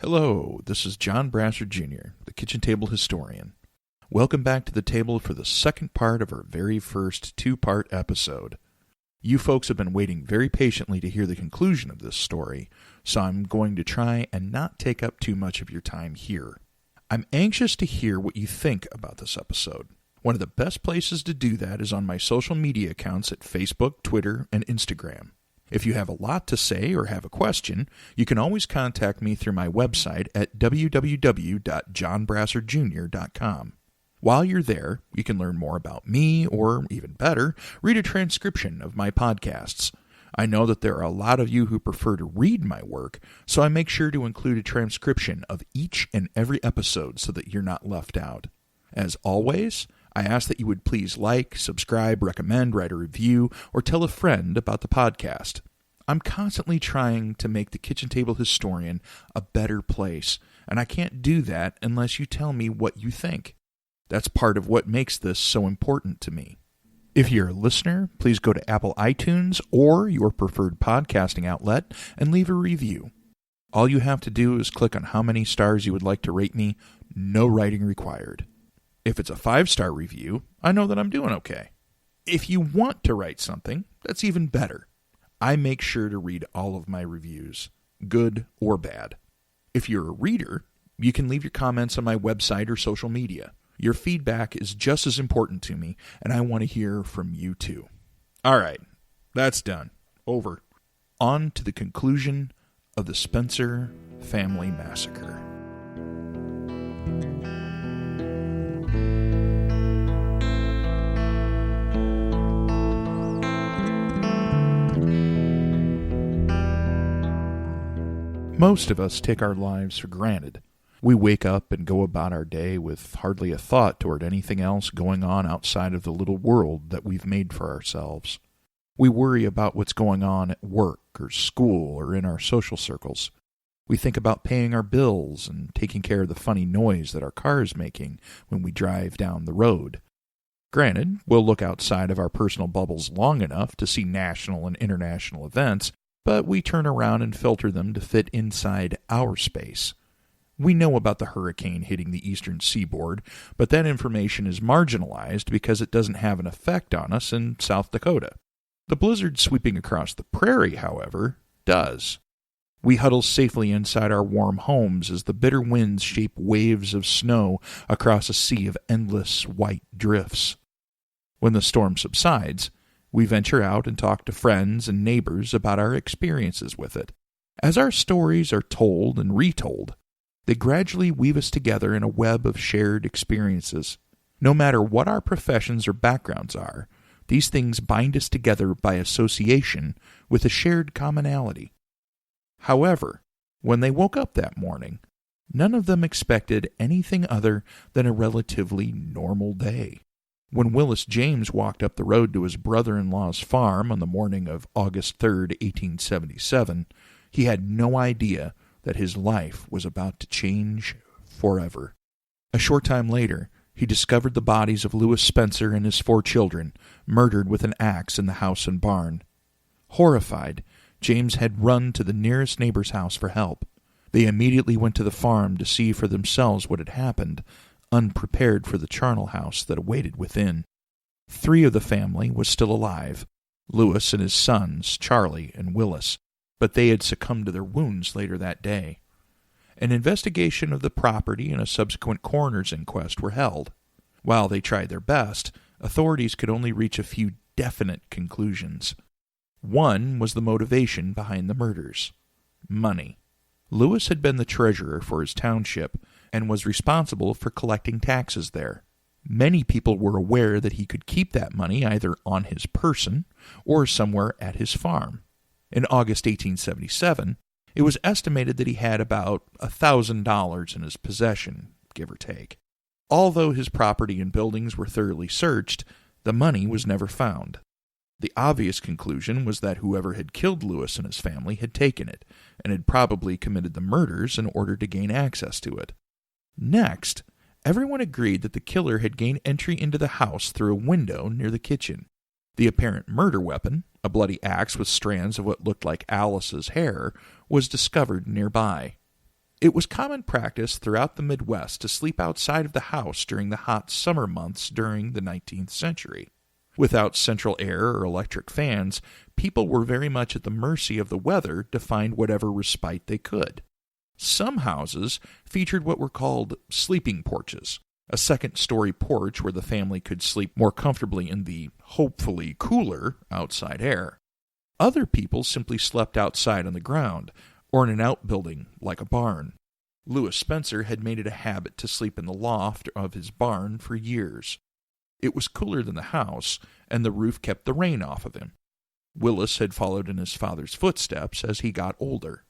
Hello, this is John Brassard Jr., the Kitchen Table Historian. Welcome back to the table for the second part of our very first two-part episode. You folks have been waiting very patiently to hear the conclusion of this story, so I'm going to try and not take up too much of your time here. I'm anxious to hear what you think about this episode. One of the best places to do that is on my social media accounts at Facebook, Twitter, and Instagram. If you have a lot to say or have a question, you can always contact me through my website at www.johnbrassardjr.com. While you're there, you can learn more about me, or even better, read a transcription of my podcasts. I know that there are a lot of you who prefer to read my work, so I make sure to include a transcription of each and every episode so that you're not left out. As always, I ask that you would please like, subscribe, recommend, write a review, or tell a friend about the podcast. I'm constantly trying to make the Kitchen Table Historian a better place, and I can't do that unless you tell me what you think. That's part of what makes this so important to me. If you're a listener, please go to Apple iTunes or your preferred podcasting outlet and leave a review. All you have to do is click on how many stars you would like to rate me, no writing required. If it's a 5-star review, I know that I'm doing okay. If you want to write something, that's even better. I make sure to read all of my reviews, good or bad. If you're a reader, you can leave your comments on my website or social media. Your feedback is just as important to me, and I want to hear from you too. All right, that's done. Over. On to the conclusion of the Spencer family massacre. Most of us take our lives for granted. We wake up and go about our day with hardly a thought toward anything else going on outside of the little world that we've made for ourselves. We worry about what's going on at work or school or in our social circles. We think about paying our bills and taking care of the funny noise that our car is making when we drive down the road. Granted, we'll look outside of our personal bubbles long enough to see national and international events, but we turn around and filter them to fit inside our space. We know about the hurricane hitting the eastern seaboard, but that information is marginalized because it doesn't have an effect on us in South Dakota. The blizzard sweeping across the prairie, however, does. We huddle safely inside our warm homes as the bitter winds shape waves of snow across a sea of endless white drifts. When the storm subsides, we venture out and talk to friends and neighbors about our experiences with it. As our stories are told and retold, they gradually weave us together in a web of shared experiences. No matter what our professions or backgrounds are, these things bind us together by association with a shared commonality. However, when they woke up that morning, none of them expected anything other than a relatively normal day. When Willis James walked up the road to his brother-in-law's farm on the morning of August 3rd, 1877, he had no idea that his life was about to change forever. A short time later, he discovered the bodies of Lewis Spencer and his 4 children, murdered with an axe in the house and barn. Horrified, James had run to the nearest neighbor's house for help. They immediately went to the farm to see for themselves what had happened, unprepared for the charnel house that awaited within. 3 of the family was still alive, Lewis and his sons, Charlie and Willis, but they had succumbed to their wounds later that day. An investigation of the property and a subsequent coroner's inquest were held. While they tried their best, authorities could only reach a few definite conclusions. One was the motivation behind the murders: money. Lewis had been the treasurer for his township and was responsible for collecting taxes there. Many people were aware that he could keep that money either on his person or somewhere at his farm. In August 1877, it was estimated that he had about $1,000 in his possession, give or take. Although his property and buildings were thoroughly searched, the money was never found. The obvious conclusion was that whoever had killed Lewis and his family had taken it, and had probably committed the murders in order to gain access to it. Next, everyone agreed that the killer had gained entry into the house through a window near the kitchen. The apparent murder weapon, a bloody axe with strands of what looked like Alice's hair, was discovered nearby. It was common practice throughout the Midwest to sleep outside of the house during the hot summer months during the 19th century. Without central air or electric fans, people were very much at the mercy of the weather to find whatever respite they could. Some houses featured what were called sleeping porches, a second-story porch where the family could sleep more comfortably in the, hopefully cooler, outside air. Other people simply slept outside on the ground, or in an outbuilding like a barn. Lewis Spencer had made it a habit to sleep in the loft of his barn for years. It was cooler than the house, and the roof kept the rain off of him. Willis had followed in his father's footsteps as he got older.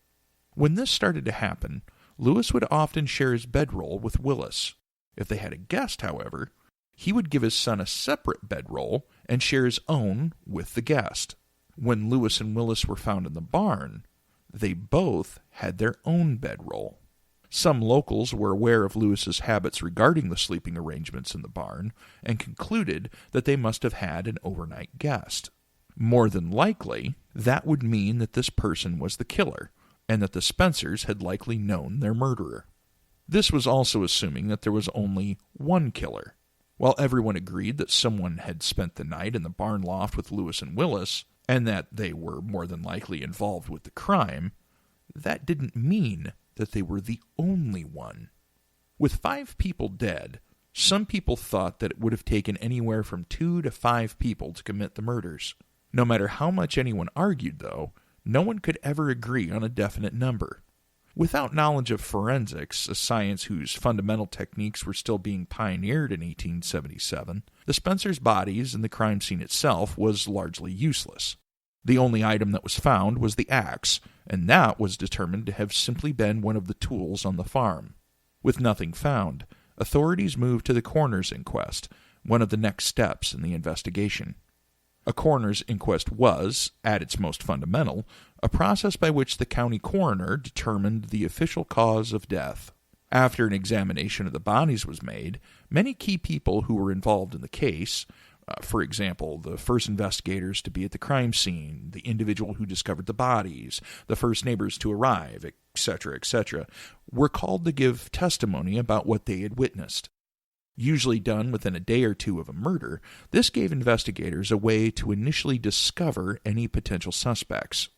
When this started to happen, Lewis would often share his bedroll with Willis. If they had a guest, however, he would give his son a separate bedroll and share his own with the guest. When Lewis and Willis were found in the barn, they both had their own bedroll. Some locals were aware of Lewis's habits regarding the sleeping arrangements in the barn and concluded that they must have had an overnight guest. More than likely, that would mean that this person was the killer, and that the Spencers had likely known their murderer. This was also assuming that there was only one killer. While everyone agreed that someone had spent the night in the barn loft with Lewis and Willis, and that they were more than likely involved with the crime, that didn't mean that they were the only one. With 5 people dead, some people thought that it would have taken anywhere from 2 to 5 people to commit the murders. No matter how much anyone argued, though, no one could ever agree on a definite number. Without knowledge of forensics, a science whose fundamental techniques were still being pioneered in 1877, the Spencers' bodies and the crime scene itself was largely useless. The only item that was found was the axe, and that was determined to have simply been one of the tools on the farm. With nothing found, authorities moved to the coroner's inquest, one of the next steps in the investigation. A coroner's inquest was, at its most fundamental, a process by which the county coroner determined the official cause of death. After an examination of the bodies was made, many key people who were involved in the case, for example, the first investigators to be at the crime scene, the individual who discovered the bodies, the first neighbors to arrive, etc., were called to give testimony about what they had witnessed. Usually done within a day or two of a murder, this gave investigators a way to initially discover any potential suspects.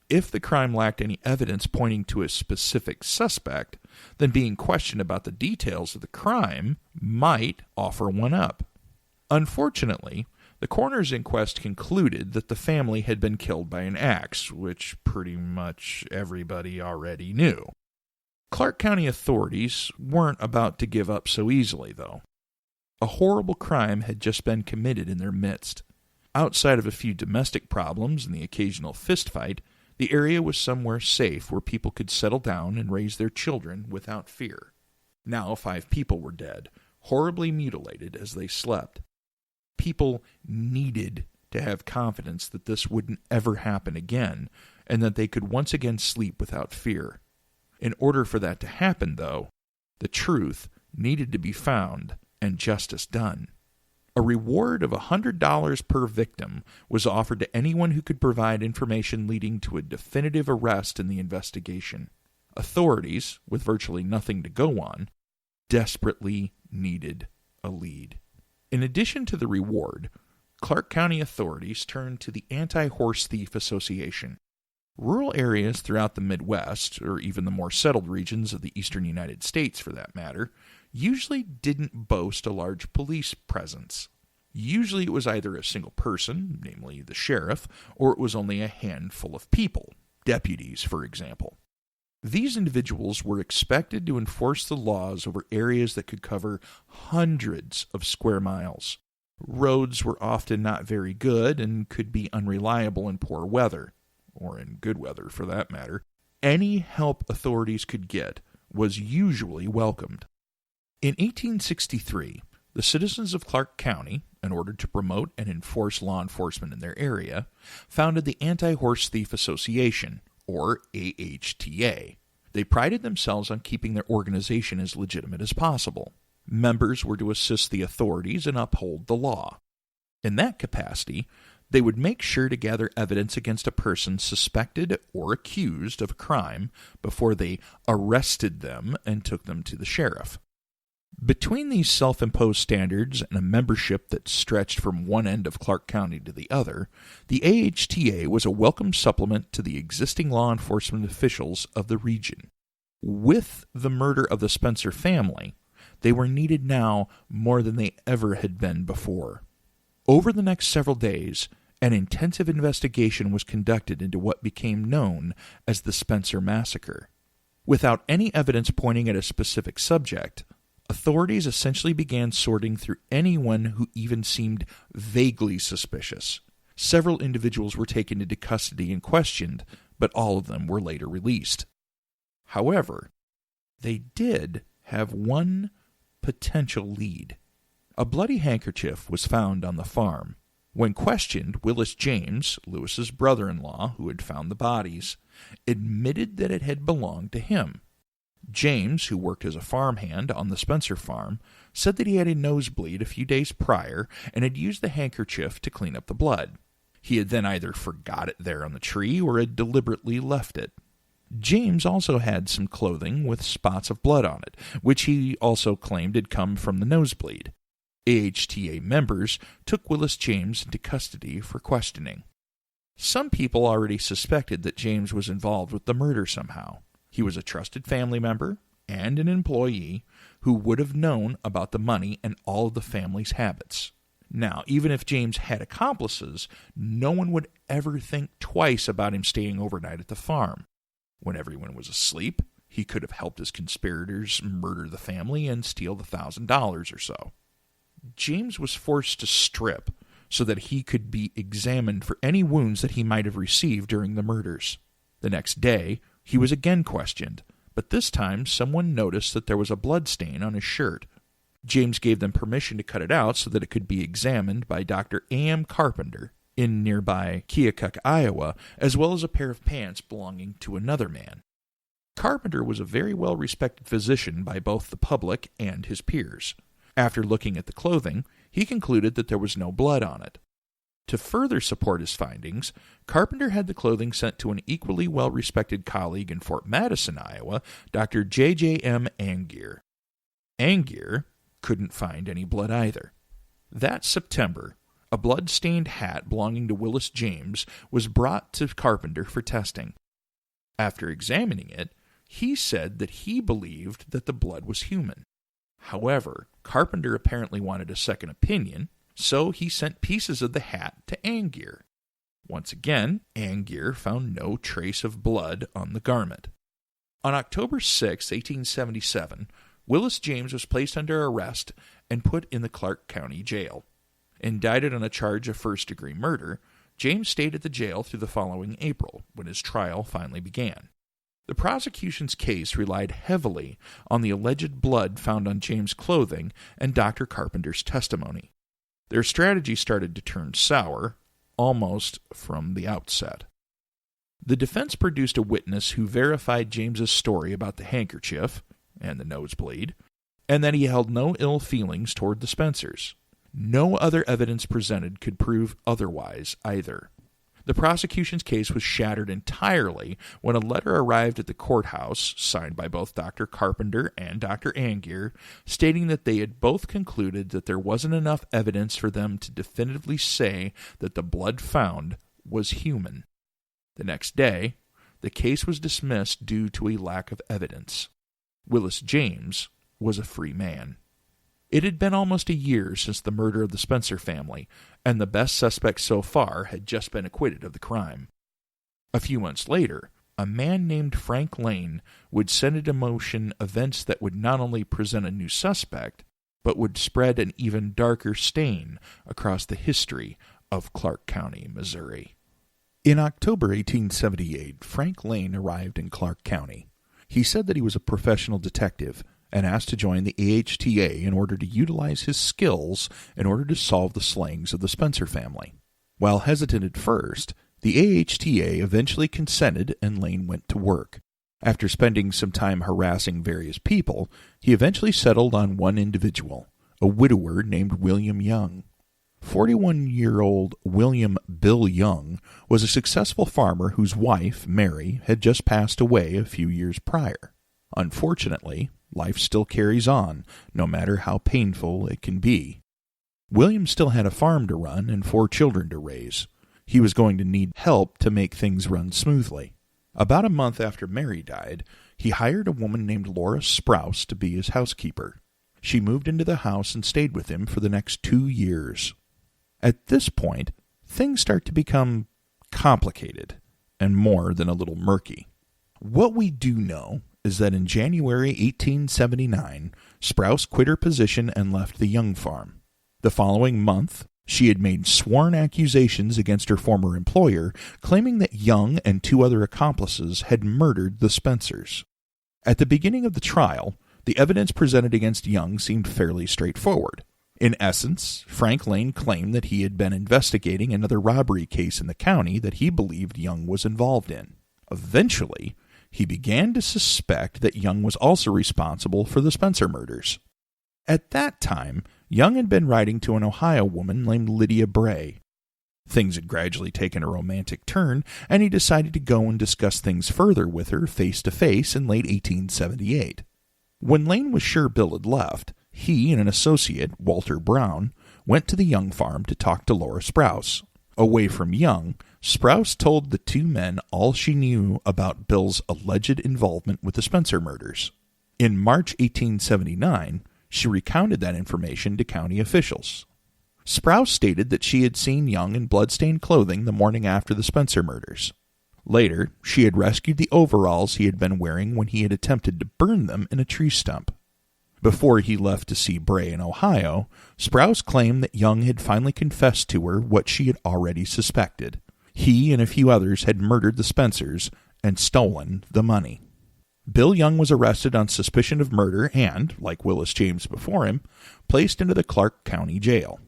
If the crime lacked any evidence pointing to a specific suspect, then being questioned about the details of the crime might offer one up. Unfortunately, the coroner's inquest concluded that the family had been killed by an axe, which pretty much everybody already knew. Clark County authorities weren't about to give up so easily, though. A horrible crime had just been committed in their midst. Outside of a few domestic problems and the occasional fistfight, the area was somewhere safe where people could settle down and raise their children without fear. Now 5 people were dead, horribly mutilated as they slept. People needed to have confidence that this wouldn't ever happen again, and that they could once again sleep without fear. In order for that to happen, though, the truth needed to be found and justice done. A reward of $100 per victim was offered to anyone who could provide information leading to a definitive arrest in the investigation. Authorities, with virtually nothing to go on, desperately needed a lead. In addition to the reward, Clark County authorities turned to the Anti-Horse Thief Association. Rural areas throughout the Midwest, or even the more settled regions of the eastern United States for that matter, usually didn't boast a large police presence. Usually it was either a single person, namely the sheriff, or it was only a handful of people, deputies, for example. These individuals were expected to enforce the laws over areas that could cover hundreds of square miles. Roads were often not very good and could be unreliable in poor weather, or in good weather for that matter. Any help authorities could get was usually welcomed. In 1863, the citizens of Clark County, in order to promote and enforce law enforcement in their area, founded the Anti-Horse Thief Association, or AHTA. They prided themselves on keeping their organization as legitimate as possible. Members were to assist the authorities and uphold the law. In that capacity, They would make sure to gather evidence against a person suspected or accused of a crime before they arrested them and took them to the sheriff. Between these self-imposed standards and a membership that stretched from one end of Clark County to the other, the AHTA was a welcome supplement to the existing law enforcement officials of the region. With the murder of the Spencer family, they were needed now more than they ever had been before. Over the next several days, an intensive investigation was conducted into what became known as the Spencer Massacre. Without any evidence pointing at a specific subject, authorities essentially began sorting through anyone who even seemed vaguely suspicious. Several individuals were taken into custody and questioned, but all of them were later released. However, they did have one potential lead. A bloody handkerchief was found on the farm. When questioned, Willis James, Lewis's brother-in-law who had found the bodies, admitted that it had belonged to him. James, who worked as a farmhand on the Spencer farm, said that he had a nosebleed a few days prior and had used the handkerchief to clean up the blood. He had then either forgot it there on the tree or had deliberately left it. James also had some clothing with spots of blood on it, which he also claimed had come from the nosebleed. AHTA members took Willis James into custody for questioning. Some people already suspected that James was involved with the murder somehow. He was a trusted family member and an employee who would have known about the money and all of the family's habits. Now, even if James had accomplices, no one would ever think twice about him staying overnight at the farm. When everyone was asleep, he could have helped his conspirators murder the family and steal the $1,000 or so. James was forced to strip so that he could be examined for any wounds that he might have received during the murders. The next day, he was again questioned, but this time someone noticed that there was a blood stain on his shirt. James gave them permission to cut it out so that it could be examined by Dr. A.M. Carpenter in nearby Keokuk, Iowa, as well as a pair of pants belonging to another man. Carpenter was a very well-respected physician by both the public and his peers. After looking at the clothing, he concluded that there was no blood on it. To further support his findings, Carpenter had the clothing sent to an equally well-respected colleague in Fort Madison, Iowa, Dr. J.J.M. Angier. Angier couldn't find any blood either. That September, a blood-stained hat belonging to Willis James was brought to Carpenter for testing. After examining it, he said that he believed that the blood was human. However, Carpenter apparently wanted a second opinion, so he sent pieces of the hat to Angier. Once again, Angier found no trace of blood on the garment. On October 6, 1877, Willis James was placed under arrest and put in the Clark County Jail. Indicted on a charge of first-degree murder, James stayed at the jail through the following April, when his trial finally began. The prosecution's case relied heavily on the alleged blood found on James' clothing and Dr. Carpenter's testimony. Their strategy started to turn sour, almost from the outset. The defense produced a witness who verified James's story about the handkerchief and the nosebleed, and that he held no ill feelings toward the Spencers. No other evidence presented could prove otherwise either. The prosecution's case was shattered entirely when a letter arrived at the courthouse, signed by both Dr. Carpenter and Dr. Angier, stating that they had both concluded that there wasn't enough evidence for them to definitively say that the blood found was human. The next day, the case was dismissed due to a lack of evidence. Willis James was a free man. It had been almost a year since the murder of the Spencer family, and the best suspect so far had just been acquitted of the crime. A few months later, a man named Frank Lane would set into motion events that would not only present a new suspect, but would spread an even darker stain across the history of Clark County, Missouri. In October 1878, Frank Lane arrived in Clark County. He said that he was a professional detective and asked to join the AHTA in order to utilize his skills in order to solve the slayings of the Spencer family. While hesitant at first, the AHTA eventually consented and Lane went to work. After spending some time harassing various people, he eventually settled on one individual, a widower named William Young. 41-year-old William Bill Young was a successful farmer whose wife, Mary, had just passed away a few years prior. Unfortunately, life still carries on, no matter how painful it can be. William still had a farm to run and 4 children to raise. He was going to need help to make things run smoothly. About a month after Mary died, he hired a woman named Laura Sprouse to be his housekeeper. She moved into the house and stayed with him for the next 2 years. At this point, things start to become complicated and more than a little murky. What we do know is that in January 1879, Sprouse quit her position and left the Young farm. The following month, she had made sworn accusations against her former employer, claiming that Young and 2 other accomplices had murdered the Spencers. At the beginning of the trial, the evidence presented against Young seemed fairly straightforward. In essence, Frank Lane claimed that he had been investigating another robbery case in the county that he believed Young was involved in. Eventually, he began to suspect that Young was also responsible for the Spencer murders. At that time, Young had been writing to an Ohio woman named Lydia Bray. Things had gradually taken a romantic turn, and he decided to go and discuss things further with her face-to-face in late 1878. When Lane was sure Bill had left, he and an associate, Walter Brown, went to the Young farm to talk to Laura Sprouse. Away from Young, Sprouse told the 2 men all she knew about Bill's alleged involvement with the Spencer murders. In March 1879, she recounted that information to county officials. Sprouse stated that she had seen Young in bloodstained clothing the morning after the Spencer murders. Later, she had rescued the overalls he had been wearing when he had attempted to burn them in a tree stump. Before he left to see Bray in Ohio, Sprouse claimed that Young had finally confessed to her what she had already suspected. He and a few others had murdered the Spencers and stolen the money. Bill Young was arrested on suspicion of murder and, like Willis James before him, placed into the Clark County Jail.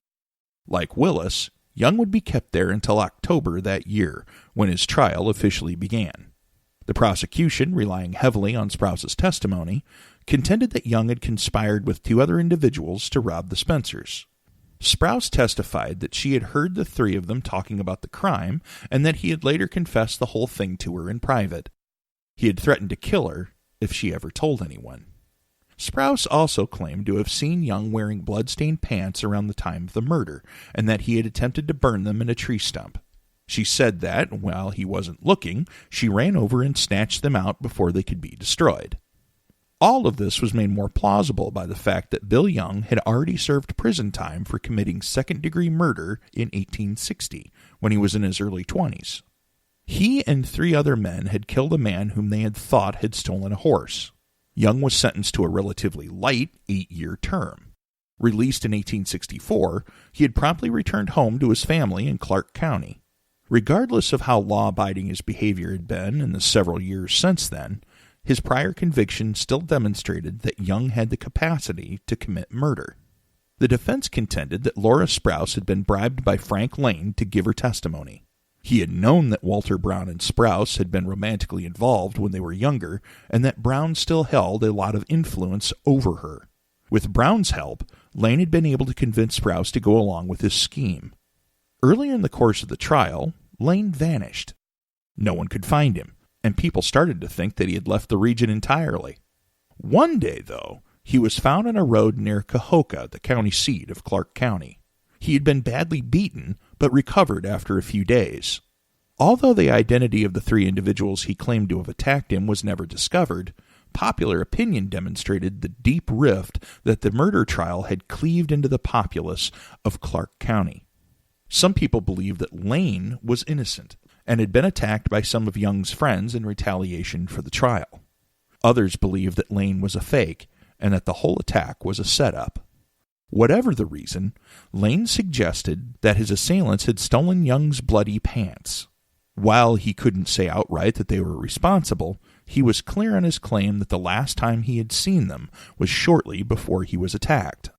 Like Willis, Young would be kept there until October that year, when his trial officially began. The prosecution, relying heavily on Sprouse's testimony, contended that Young had conspired with 2 other individuals to rob the Spencers. Sprouse testified that she had heard the 3 of them talking about the crime and that he had later confessed the whole thing to her in private. He had threatened to kill her if she ever told anyone. Sprouse also claimed to have seen Young wearing blood-stained pants around the time of the murder and that he had attempted to burn them in a tree stump. She said that, while he wasn't looking, she ran over and snatched them out before they could be destroyed. All of this was made more plausible by the fact that Bill Young had already served prison time for committing second-degree murder in 1860, when he was in his early 20s. He and 3 other men had killed a man whom they had thought had stolen a horse. Young was sentenced to a relatively light 8-year term. Released in 1864, he had promptly returned home to his family in Clark County. Regardless of how law-abiding his behavior had been in the several years since then, his prior conviction still demonstrated that Young had the capacity to commit murder. The defense contended that Laura Sprouse had been bribed by Frank Lane to give her testimony. He had known that Walter Brown and Sprouse had been romantically involved when they were younger, and that Brown still held a lot of influence over her. With Brown's help, Lane had been able to convince Sprouse to go along with his scheme. Early in the course of the trial, Lane vanished. No one could find him, and people started to think that he had left the region entirely. One day, though, he was found on a road near Cahokia, the county seat of Clark County. He had been badly beaten, but recovered after a few days. Although the identity of the 3 individuals he claimed to have attacked him was never discovered, popular opinion demonstrated the deep rift that the murder trial had cleaved into the populace of Clark County. Some people believed that Lane was innocent and had been attacked by some of Young's friends in retaliation for the trial. Others believed that Lane was a fake and that the whole attack was a setup. Whatever the reason, Lane suggested that his assailants had stolen Young's bloody pants. While he couldn't say outright that they were responsible, he was clear on his claim that the last time he had seen them was shortly before he was attacked.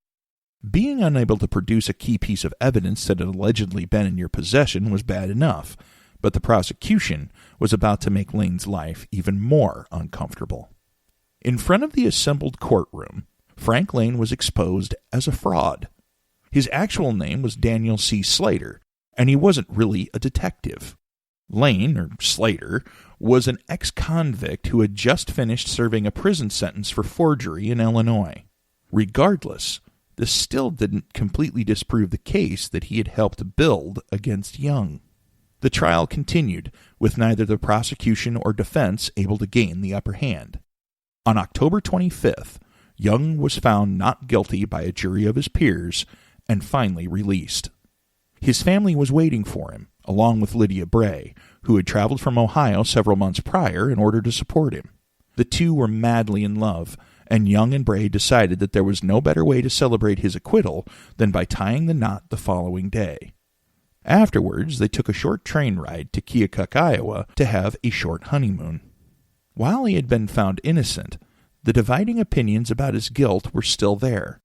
Being unable to produce a key piece of evidence that had allegedly been in your possession was bad enough, but the prosecution was about to make Lane's life even more uncomfortable. In front of the assembled courtroom, Frank Lane was exposed as a fraud. His actual name was Daniel C. Slater, and he wasn't really a detective. Lane, or Slater, was an ex-convict who had just finished serving a prison sentence for forgery in Illinois. Regardless, this still didn't completely disprove the case that he had helped build against Young. The trial continued, with neither the prosecution or defense able to gain the upper hand. On October 25th, Young was found not guilty by a jury of his peers and finally released. His family was waiting for him, along with Lydia Bray, who had traveled from Ohio several months prior in order to support him. The two were madly in love, and Young and Bray decided that there was no better way to celebrate his acquittal than by tying the knot the following day. Afterwards, they took a short train ride to Keokuk, Iowa, to have a short honeymoon. While he had been found innocent, the dividing opinions about his guilt were still there.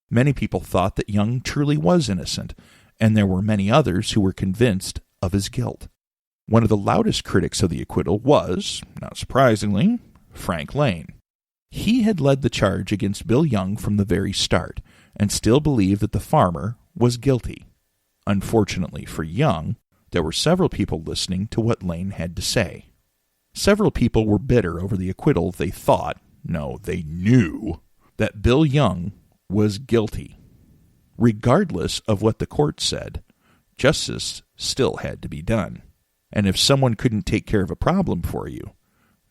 Many people thought that Young truly was innocent, and there were many others who were convinced of his guilt. One of the loudest critics of the acquittal was, not surprisingly, Frank Lane. He had led the charge against Bill Young from the very start, and still believed that the farmer was guilty. Unfortunately for Young, there were several people listening to what Lane had to say. Several people were bitter over the acquittal. They thought, no, they knew, that Bill Young was guilty. Regardless of what the court said, justice still had to be done. And if someone couldn't take care of a problem for you,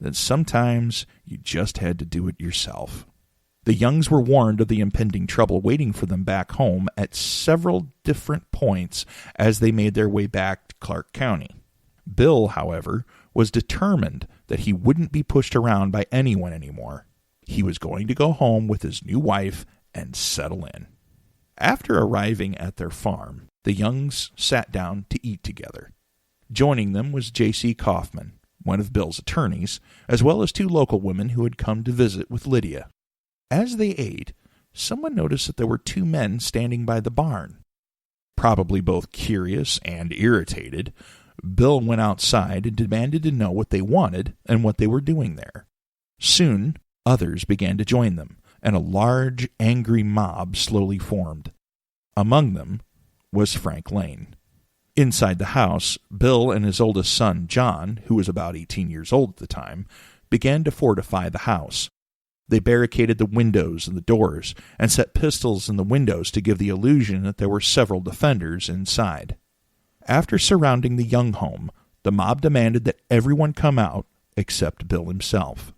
then sometimes you just had to do it yourself. The Youngs were warned of the impending trouble waiting for them back home at several different points as they made their way back to Clark County. Bill, however, was determined that he wouldn't be pushed around by anyone anymore. He was going to go home with his new wife and settle in. After arriving at their farm, the Youngs sat down to eat together. Joining them was J.C. Kaufman, one of Bill's attorneys, as well as two local women who had come to visit with Lydia. As they ate, someone noticed that there were two men standing by the barn. Probably both curious and irritated, Bill went outside and demanded to know what they wanted and what they were doing there. Soon, others began to join them, and a large, angry mob slowly formed. Among them was Frank Lane. Inside the house, Bill and his oldest son, John, who was about 18 years old at the time, began to fortify the house. They barricaded the windows and the doors and set pistols in the windows to give the illusion that there were several defenders inside. After surrounding the Young home, the mob demanded that everyone come out except Bill himself.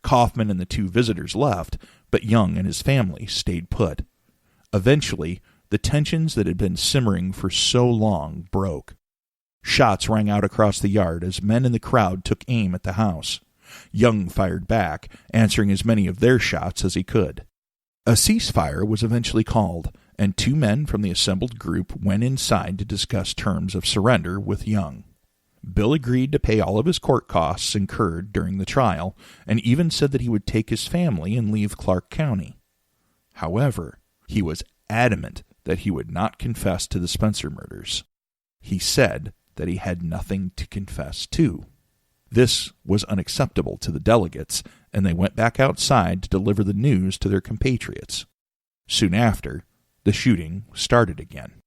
Kaufman and the two visitors left, but Young and his family stayed put. Eventually, the tensions that had been simmering for so long broke. Shots rang out across the yard as men in the crowd took aim at the house. Young fired back, answering as many of their shots as he could. A ceasefire was eventually called, and two men from the assembled group went inside to discuss terms of surrender with Young. Bill agreed to pay all of his court costs incurred during the trial, and even said that he would take his family and leave Clark County. However, he was adamant that he would not confess to the Spencer murders. He said that he had nothing to confess to. This was unacceptable to the delegates, and they went back outside to deliver the news to their compatriots. Soon after, the shooting started again.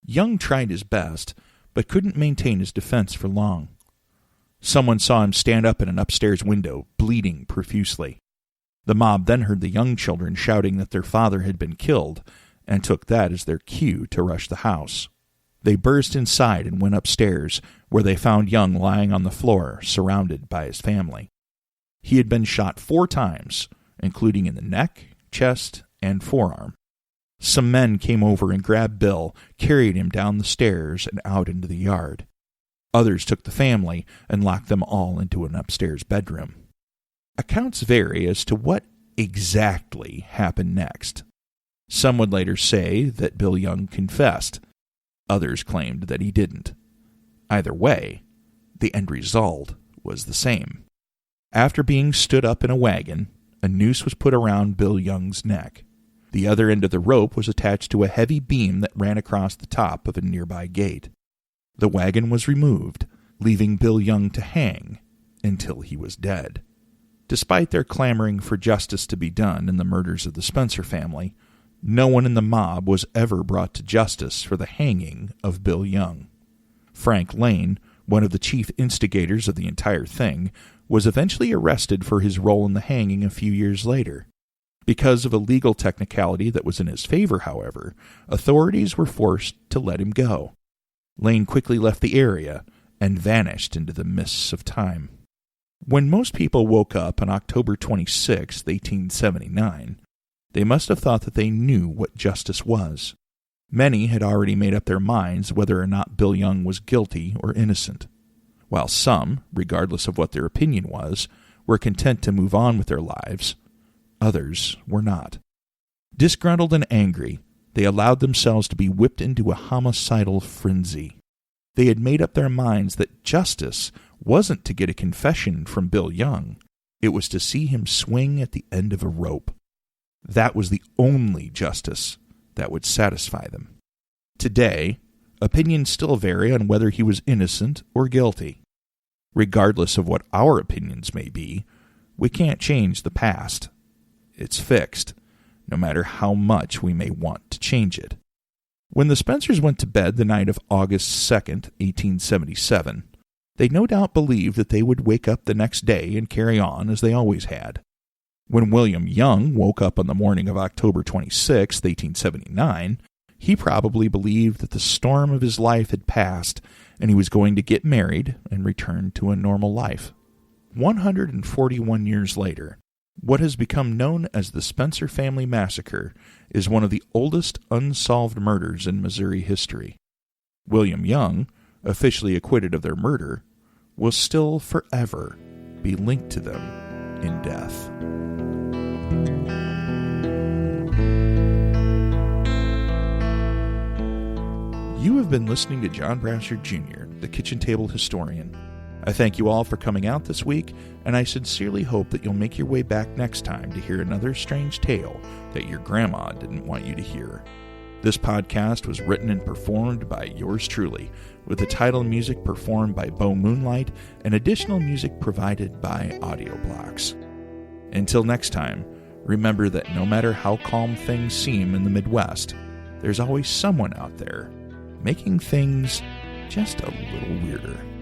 Young tried his best, but couldn't maintain his defense for long. Someone saw him stand up in an upstairs window, bleeding profusely. The mob then heard the Young children shouting that their father had been killed, and took that as their cue to rush the house. They burst inside and went upstairs, where they found Young lying on the floor, surrounded by his family. He had been shot 4 times, including in the neck, chest, and forearm. Some men came over and grabbed Bill, carried him down the stairs and out into the yard. Others took the family and locked them all into an upstairs bedroom. Accounts vary as to what exactly happened next. Some would later say that Bill Young confessed. Others claimed that he didn't. Either way, the end result was the same. After being stood up in a wagon, a noose was put around Bill Young's neck. The other end of the rope was attached to a heavy beam that ran across the top of a nearby gate. The wagon was removed, leaving Bill Young to hang until he was dead. Despite their clamoring for justice to be done in the murders of the Spencer family, No one in the mob was ever brought to justice for the hanging of Bill Young. Frank Lane, one of the chief instigators of the entire thing, was eventually arrested for his role in the hanging a few years later. Because of a legal technicality that was in his favor, however, authorities were forced to let him go. Lane quickly left the area and vanished into the mists of time. When most people woke up on October 26, 1879, they must have thought that they knew what justice was. Many had already made up their minds whether or not Bill Young was guilty or innocent, while some, regardless of what their opinion was, were content to move on with their lives. Others were not. Disgruntled and angry, they allowed themselves to be whipped into a homicidal frenzy. They had made up their minds that justice wasn't to get a confession from Bill Young. It was to see him swing at the end of a rope. That was the only justice that would satisfy them. Today, opinions still vary on whether he was innocent or guilty. Regardless of what our opinions may be, we can't change the past. It's fixed, no matter how much we may want to change it. When the Spencers went to bed the night of August 2nd, 1877, they no doubt believed that they would wake up the next day and carry on as they always had. When William Young woke up on the morning of October 26, 1879, he probably believed that the storm of his life had passed and he was going to get married and return to a normal life. 141 years later, what has become known as the Spencer family massacre is one of the oldest unsolved murders in Missouri history. William Young, officially acquitted of their murder, will still forever be linked to them in death. You have been listening to John Brassard Jr., the Kitchen Table Historian. I thank you all for coming out this week, and I sincerely hope that you'll make your way back next time to hear another strange tale that your grandma didn't want you to hear. This podcast was written and performed by yours truly, with the title music performed by Bo Moonlight and additional music provided by Audio Blocks. Until next time, remember that no matter how calm things seem in the Midwest, there's always someone out there making things just a little weirder.